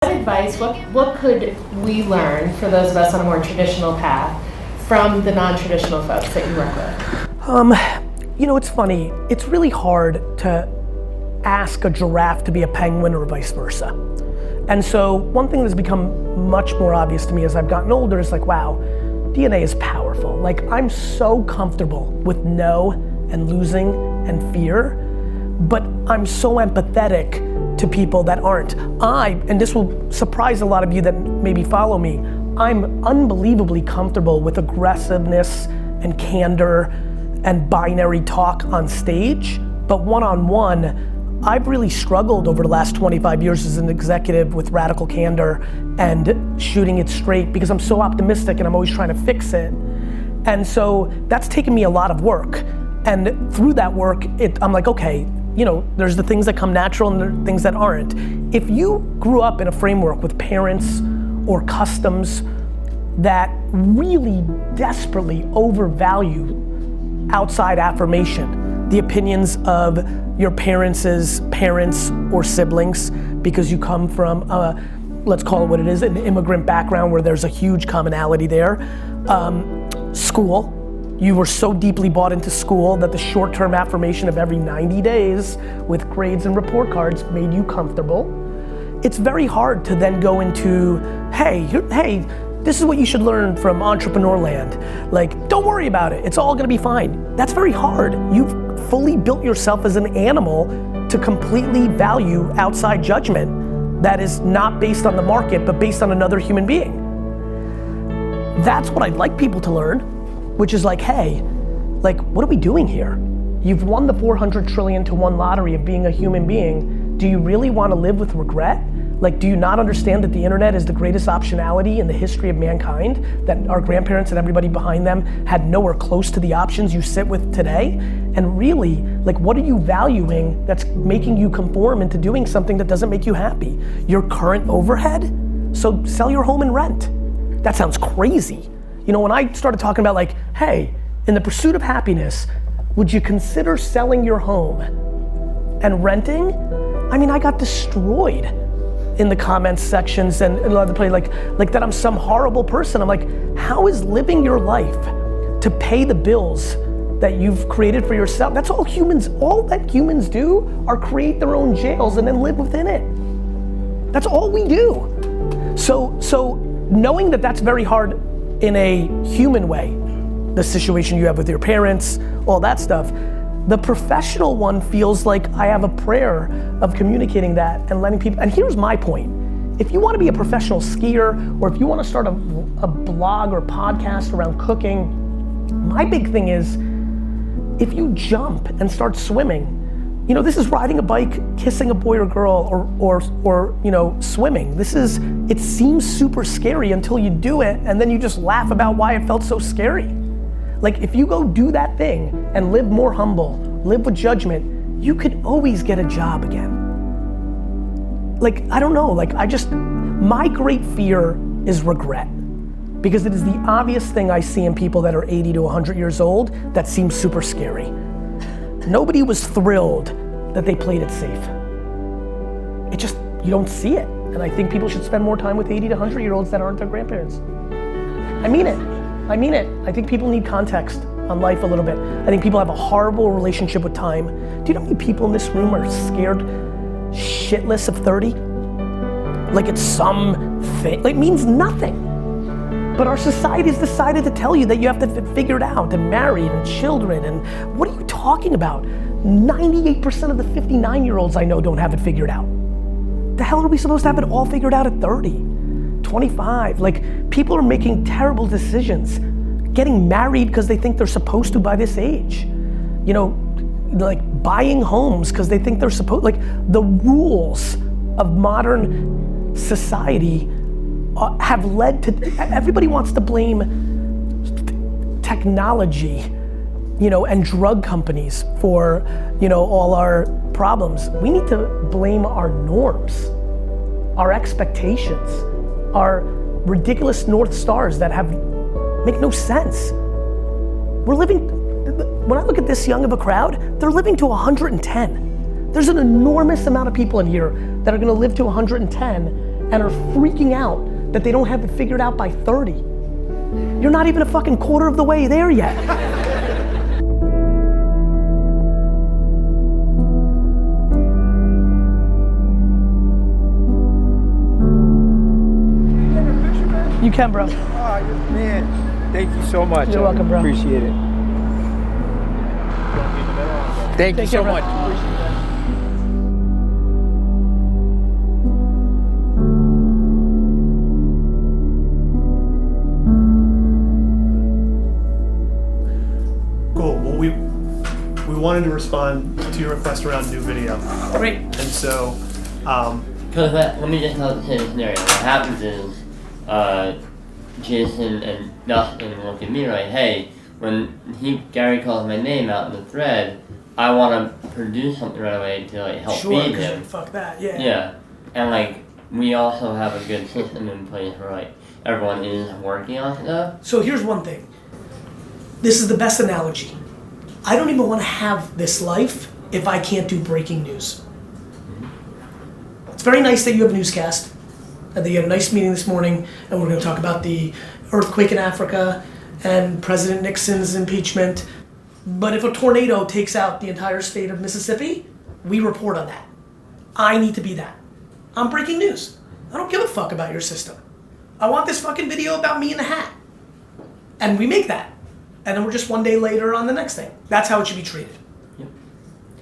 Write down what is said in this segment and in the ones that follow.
Advice, what could we learn for those of us on a more traditional path from the non-traditional folks that you work with? It's funny. It's really hard to ask a giraffe to be a penguin or vice versa. And so one thing that's become much more obvious to me as I've gotten older is like, wow, DNA is powerful. Like, I'm so comfortable with no and losing and fear, but I'm so empathetic to people that aren't. And this will surprise a lot of you that maybe follow me, I'm unbelievably comfortable with aggressiveness and candor and binary talk on stage, but one-on-one, I've really struggled over the last 25 years as an executive with radical candor and shooting it straight because I'm so optimistic and I'm always trying to fix it. And so that's taken me a lot of work. And through that work, I'm like, okay, there's the things that come natural and there are things that aren't. If you grew up in a framework with parents or customs that really desperately overvalue outside affirmation, the opinions of your parents' parents or siblings, because you come from, let's call it what it is, an immigrant background where there's a huge commonality there. School. You were so deeply bought into school that the short-term affirmation of every 90 days with grades and report cards made you comfortable. It's very hard to then go into, hey, this is what you should learn from entrepreneur land. Like, don't worry about it, it's all gonna be fine. That's very hard. You've fully built yourself as an animal to completely value outside judgment that is not based on the market, but based on another human being. That's what I'd like people to learn. Which is like, hey, like, what are we doing here? You've won the 400 trillion to 1 lottery of being a human being. Do you really want to live with regret? Like, do you not understand that the internet is the greatest optionality in the history of mankind? That our grandparents and everybody behind them had nowhere close to the options you sit with today? And really, like, what are you valuing that's making you conform into doing something that doesn't make you happy? Your current overhead? So sell your home and rent. That sounds crazy. When I started talking about like, hey, in the pursuit of happiness, would you consider selling your home and renting? I mean, I got destroyed in the comments sections and in other places, like that I'm some horrible person. I'm like, how is living your life to pay the bills that you've created for yourself? That's all that humans do are create their own jails and then live within it. That's all we do. So knowing that that's very hard in a human way, the situation you have with your parents, all that stuff. The professional one feels like I have a prayer of communicating that and letting people, and here's my point. If you want to be a professional skier, or if you want to start a blog or podcast around cooking, my big thing is, if you jump and start swimming, this is riding a bike, kissing a boy or girl, or swimming. It seems super scary until you do it, and then you just laugh about why it felt so scary. Like, if you go do that thing and live more humble, live with judgment, you could always get a job again. Like, I don't know, my great fear is regret. Because it is the obvious thing I see in people that are 80 to 100 years old that seems super scary. Nobody was thrilled that they played it safe. You don't see it. And I think people should spend more time with 80 to 100-year-olds that aren't their grandparents. I mean it. I think people need context on life a little bit. I think people have a horrible relationship with time. Do you know how many people in this room are scared shitless of 30? Like it's something, like it means nothing. But our society has decided to tell you that you have to figure it out, and married, and children, and what are you talking about? 98% of the 59-year-olds I know don't have it figured out. The hell are we supposed to have it all figured out at 30, 25? Like, people are making terrible decisions, getting married because they think they're supposed to by this age. Like buying homes because they think they're supposed, like the rules of modern society have led to, everybody wants to blame technology, and drug companies for, all our problems. We need to blame our norms, our expectations, our ridiculous North Stars that make no sense. When I look at this young of a crowd, they're living to 110. There's an enormous amount of people in here that are gonna live to 110, and are freaking out that they don't have it figured out by 30. You're not even a fucking quarter of the way there yet. You can, bro. Oh, man, thank you so much. You're welcome, bro. Appreciate it. Thank you so much. Cool. Well, we wanted to respond to your request around new video, Great. and so Because let me just tell the scenario. What happens is, Jason and Dustin look at me like, hey, when Gary calls my name out in the thread, I want to produce something right away to like help feed him. Fuck that, yeah. Yeah, and like we also have a good system in place where like everyone is working on stuff. So here's one thing. This is the best analogy. I don't even want to have this life if I can't do breaking news. It's very nice that you have a newscast, and that you had a nice meeting this morning, and we're going to talk about the earthquake in Africa and President Nixon's impeachment. But if a tornado takes out the entire state of Mississippi, we report on that. I need to be that. I'm breaking news. I don't give a fuck about your system. I want this fucking video about me in the hat. And we make that. And then we're just one day later on the next thing. That's how it should be treated. Yep.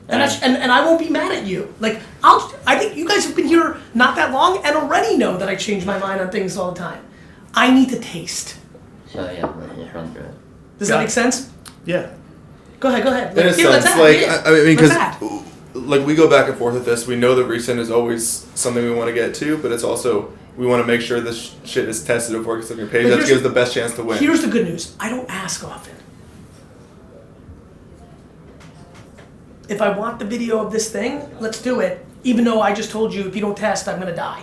And I won't be mad at you. Like, I think you guys have been here not that long and already know that I change my mind on things all the time. I need to taste. So yeah, let's just run through it. Does that make sense? yeah. Go ahead. In a let's sense, add, like, yeah. I mean, Let's add. because like we go back and forth with this. We know the recent is always something we want to get to, but it's also we want to make sure this shit is tested before it gets on your page. But That gives the best chance to win. Here's the good news. I don't ask often. If I want the video of this thing, let's do it. Even though I just told you if you don't test, I'm gonna die.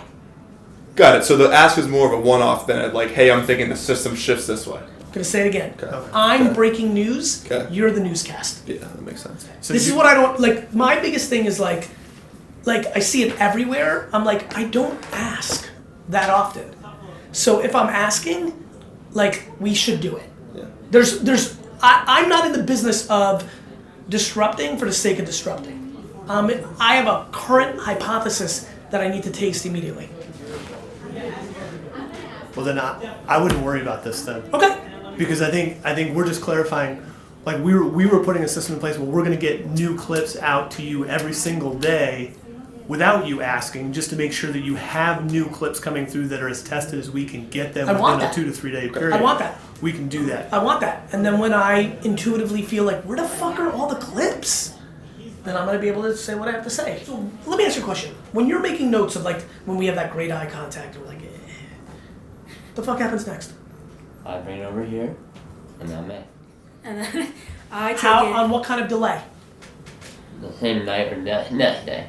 Got it. So the ask is more of a one-off than like, hey, I'm thinking the system shifts this way. I'm gonna say it again. Okay. I'm Okay. breaking news. Okay. You're the newscast. Yeah, that makes sense. So This is what I don't like. My biggest thing is like I see it everywhere. I'm like, I don't ask that often. So if I'm asking, like, we should do it. Yeah. I'm not in the business of disrupting for the sake of disrupting. I have a current hypothesis that I need to taste immediately. Well, then I wouldn't worry about this then, Okay. because I think we're just clarifying. Like we were putting a system in place where we're going to get new clips out to you every single day, without you asking, just to make sure that you have new clips coming through that are as tested as we can get them I want within a that. 2 to 3 day period. I want that. We can do that. I want that. And then when I intuitively feel like, where the fuck are all the clips? Then I'm going to be able to say what I have to say. So let me ask you a question. When you're making notes of like, when we have that great eye contact, we're like, the fuck happens next? I bring it over here, and I'm it. And then I take How, it. on what kind of delay? The same night or next day.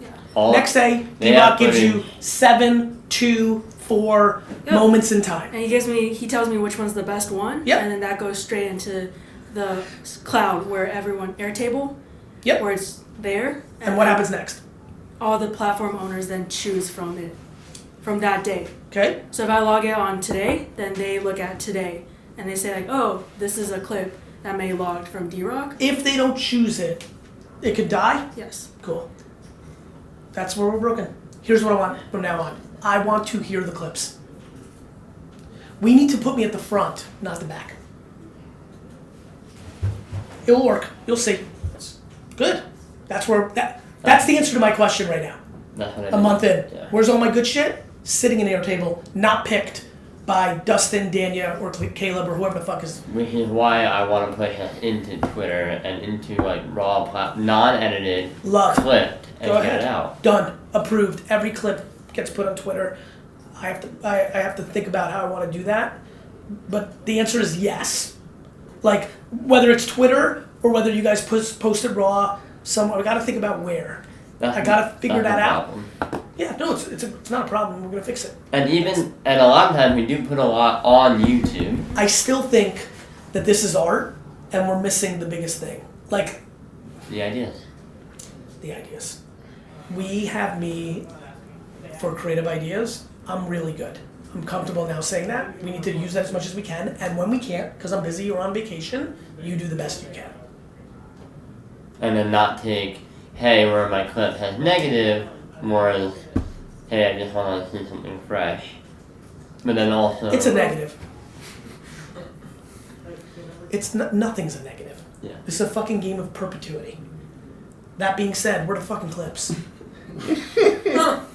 Yeah. All Next day, they D-Rock gives uploaded- you 7, 2, 4 Yep. moments in time. And he tells me which one's the best one. Yep. And then that goes straight into the cloud where everyone, Airtable, Yep. where it's there. And what happens next? All the platform owners then choose from it, from that day. Okay? So if I log it on today, then they look at today. And they say like, oh, this is a clip that may logged from D-Rock. If they don't choose it, it could die? Yes. Cool. That's where we're broken. Here's what I want from now on. I want to hear the clips. We need to put me at the front, not the back. It will work. You'll see. Good. That's the answer to my question right now. That's what I A do. month in. Yeah. Where's all my good shit? Sitting in the Airtable, not picked by Dustin, Dania, or Caleb, or whoever the fuck is. Which is why I want to push us into Twitter and into like raw, non-edited, Love. clipped, and Go get ahead. it out. Done. Approved. Every clip gets put on Twitter. I have to think about how I want to do that. But the answer is yes. Like, whether it's Twitter or whether you guys post it raw somewhere, I got to think about where. I got to figure That's that the out. problem. Yeah, no, it's not a problem. We're going to fix it. And a lot of times we do put a lot on YouTube. I still think that this is art and we're missing the biggest thing. Like, The ideas. the ideas. We have me for creative ideas, I'm really good. I'm comfortable now saying that. We need to use that as much as we can, and when we can't, because I'm busy or on vacation, you do the best you can. And then not take, hey, where my clip has negative, more as, hey, I just want to see something fresh. But then also... It's a negative. Nothing's a negative. Yeah. This is a fucking game of perpetuity. That being said, where are the fucking clips?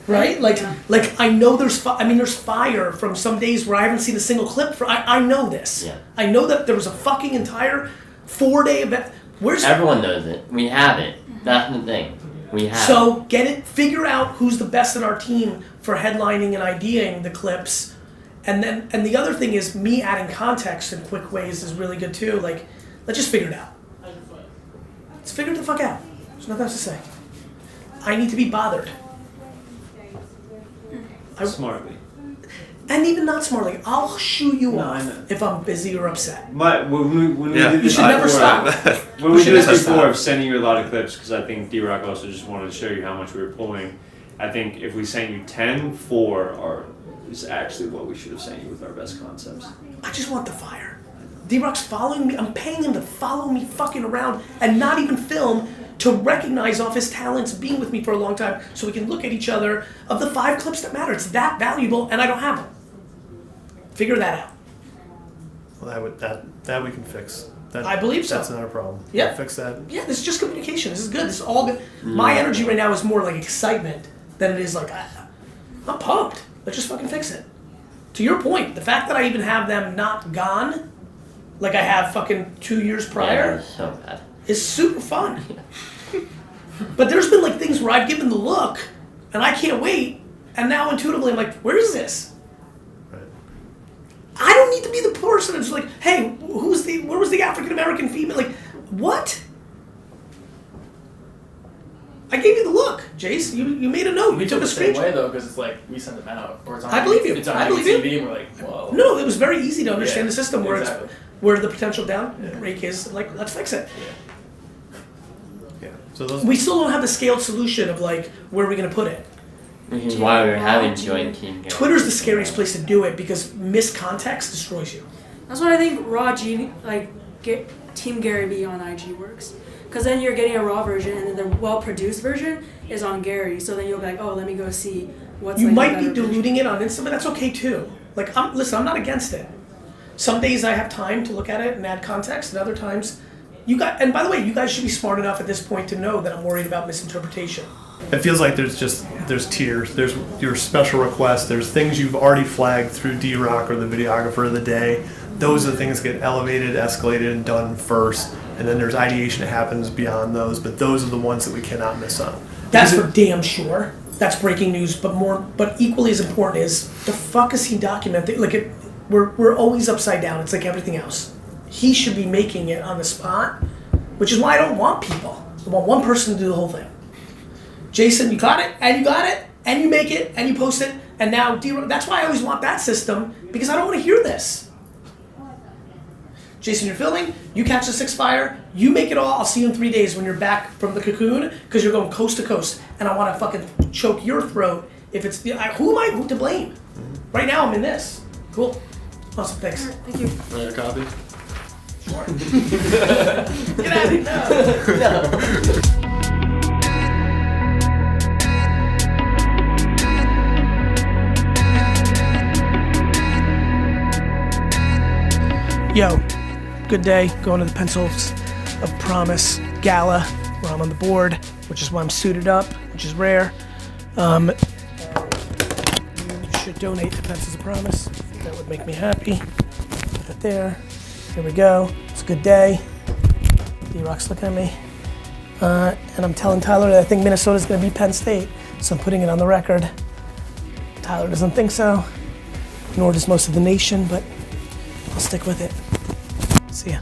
Right? Like I know there's fire from some days where I haven't seen a single clip. I know this. Yeah. I know that there was a fucking entire 4-day event. Everyone knows it. We have it. That's the thing. We have So get it, figure out who's the best in our team for headlining and ideating the clips. And the other thing is me adding context in quick ways is really good too. Like, let's just figure it out. Let's figure it the fuck out. There's nothing else to say. I need to be bothered. Smartly. And even not smartly, I'll shoo you I off know. if I'm busy or upset. When we Yeah. did You this should never before, stop. When we You did this should never before stop. of sending you a lot of clips, because I think D-Rock also just wanted to show you how much we were pulling. I think if we sent you 10, 4 is actually what we should have sent you with our best concepts. I just want the fire. D-Rock's following me. I'm paying him to follow me fucking around and not even film, to recognize off his talents being with me for a long time so we can look at each other of the 5 clips that matter. It's that valuable and I don't have them. Figure that out. Well, that we can fix. I believe so. That's not a problem. Yeah. We'll fix that. Yeah, this is just communication. This is good. This is all good. My energy right now is more like excitement than it is like, I'm pumped. Let's just fucking fix it. To your point, the fact that I even have them not gone, like I have fucking 2 years prior, Yeah, so bad. is super fun. But there's been like things where I've given the look and I can't wait, and now intuitively I'm like, where is this? Right. I don't need to be the person that's like, hey, where was the African American female? Like, what? I gave you the look, Jace. You made a note. We You took a the same screenshot. way though, because it's like we send them out, or it's on. I believe you. It's on I believe you. TV, and we're like, whoa. No, it was very easy to understand Yeah, the system where exactly. where the potential break is. Like, let's fix it. Yeah. So those. We still don't have the scaled solution of like, where are we going to put it? Which is why we're having joint team games. Twitter's the scariest place to do it because miscontext destroys you. That's why I think Team GaryVee on IG works. Because then you're getting a raw version, and then the well-produced version is on Gary. So then you'll be like, oh, let me go see what's You like might the be better version. diluting it on Insta, but that's okay too. Like, I'm not against it. Some days I have time to look at it and add context, and other times, and by the way, you guys should be smart enough at this point to know that I'm worried about misinterpretation. It feels like there's tiers. There's your special requests. There's things you've already flagged through D-Rock or the videographer of the day. Those are the things that get elevated, escalated, and done first. And then there's ideation that happens beyond those. But those are the ones that we cannot miss on. That's for damn sure. That's breaking news. But equally as important is the fuck is he documenting? Like we're always upside down. It's like everything else. He should be making it on the spot, which is why I don't want people. I want one person to do the whole thing. Jason, you got it, and you make it, and you post it, and now that's why I always want that system, because I don't want to hear this. Jason, you're filming, you catch the 6 fire, you make it all, I'll see you in 3 days when you're back from the cocoon, because you're going coast to coast, and I want to fucking choke your throat if it's, who am I to blame? Right now I'm in this. Cool. Awesome, thanks. Thank you. Want a copy? Sure. Get out of here now. No. Yo, good day. Going to the Pencils of Promise Gala, where I'm on the board, which is why I'm suited up, which is rare. You should donate to Pencils of Promise. That would make me happy. Put it there. Here we go. It's a good day. D-Rock's looking at me. And I'm telling Tyler that I think Minnesota's going to beat Penn State, so I'm putting it on the record. Tyler doesn't think so, nor does most of the nation, but I'll stick with it. See ya.